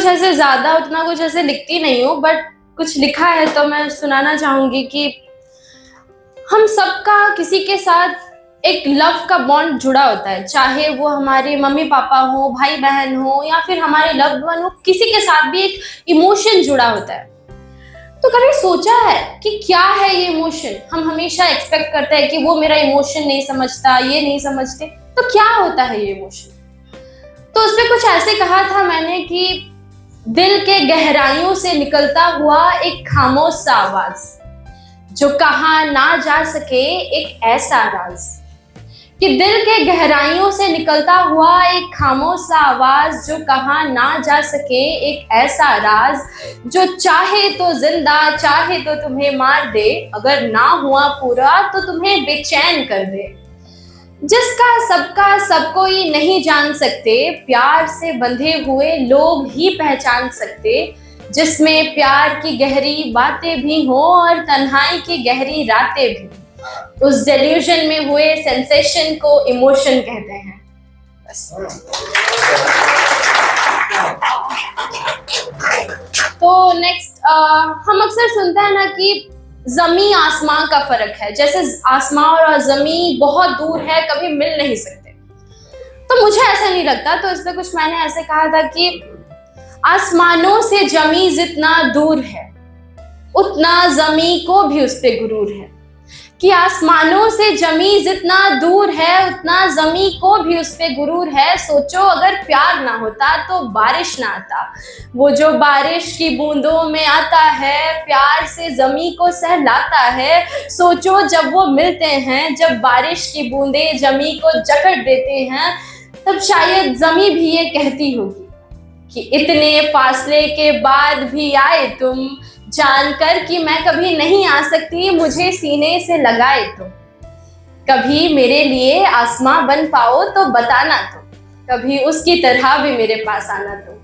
कुछ ऐसे ज्यादा उतना कुछ ऐसे लिखती नहीं हूँ, बट कुछ लिखा है तो मैं सुनाना चाहूंगी कि हम सबका किसी के साथ एक लव का बॉन्ड जुड़ा होता है, चाहे वो हमारे मम्मी पापा हो, भाई बहन हो, या फिर हमारे लव्ड वन हो, किसी के साथ भी एक इमोशन जुड़ा होता है। तो कभी सोचा है कि क्या है ये इमोशन? हम हमेशा एक्सपेक्ट करते हैं कि वो मेरा इमोशन नहीं समझता, ये नहीं समझते, तो क्या होता है ये इमोशन? तो उसपे कुछ ऐसे कहा था मैंने कि दिल के गहराइयों से निकलता हुआ एक खामोश सा आवाज, जो कहा ना जा सके एक ऐसा राज। कि दिल के गहराइयों से निकलता हुआ एक खामोश सा आवाज, जो कहा ना जा सके एक ऐसा राज, जो चाहे तो जिंदा चाहे तो तुम्हें मार दे, अगर ना हुआ पूरा तो तुम्हें बेचैन कर दे। जिसका सबका सब कोई नहीं जान सकते, प्यार से बंधे हुए लोग ही पहचान सकते, जिसमें प्यार की गहरी बातें भी हो और तन्हाई की गहरी रातें भी। उस डेल्यूजन में हुए सेंसेशन को इमोशन कहते हैं। बस। तो नेक्स्ट, हम अक्सर सुनते हैं ना कि जमी आसमां का फर्क है, जैसे आसमां और जमी बहुत दूर है, कभी मिल नहीं सकते। तो मुझे ऐसा नहीं लगता, तो इसमें कुछ मैंने ऐसे कहा था कि आसमानों से जमी जितना दूर है, उतना जमी को भी उस पे गुरूर है। कि आसमानों से जमी जितना दूर है, उतना जमी को भी उस पे गुरूर है। सोचो अगर प्यार ना होता तो बारिश ना आता, वो जो बारिश की बूंदों में आता है, प्यार से जमी को सहलाता है। सोचो जब वो मिलते हैं, जब बारिश की बूंदें जमी को जकड़ देते हैं, तब शायद जमी भी ये कहती होगी कि इतने फासले के बाद भी आए तुम, जानकर कि मैं कभी नहीं आ सकती, मुझे सीने से लगाए तुम। कभी मेरे लिए आसमां बन पाओ तो बताना तुम, कभी उसकी तरह भी मेरे पास आना तुम।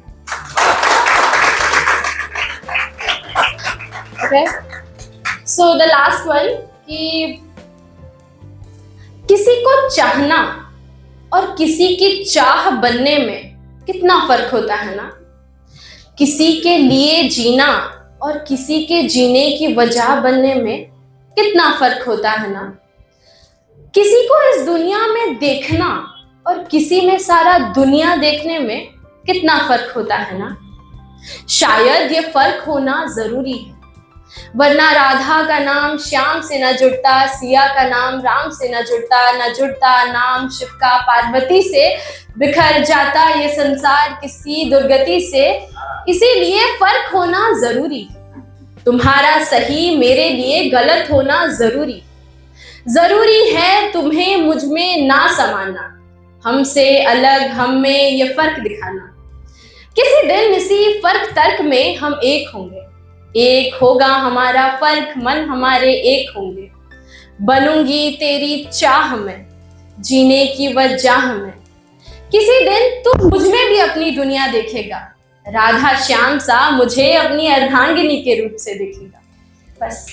Okay, so the last one, कि किसी को चाहना और किसी की चाह बनने में कितना फर्क होता है ना। किसी के लिए जीना और किसी के जीने की वजह बनने में कितना फर्क होता है ना। किसी को इस दुनिया में देखना और किसी में सारा दुनिया देखने में कितना फर्क होता है ना। शायद ये फर्क होना जरूरी है, वरना राधा का नाम श्याम से न जुड़ता, सिया का नाम राम से न जुड़ता, न जुड़ता नाम शिव का पार्वती से, बिखर जाता ये संसार किसी दुर्गति से। इसीलिए फर्क होना जरूरी है, तुम्हारा सही मेरे लिए गलत होना जरूरी है। तुम्हें मुझ में ना समाना, हमसे अलग हम में ये फर्क दिखाना। किसी दिन इसी फर्क तर्क में हम एक होंगे, एक होगा हमारा फर्क, मन हमारे एक होंगे। बनूंगी तेरी चाह में, जीने की वजह में। किसी दिन तू मुझ में भी अपनी दुनिया देखेगा, राधा श्याम सा मुझे अपनी अर्धांगिनी के रूप से देखेगा। बस।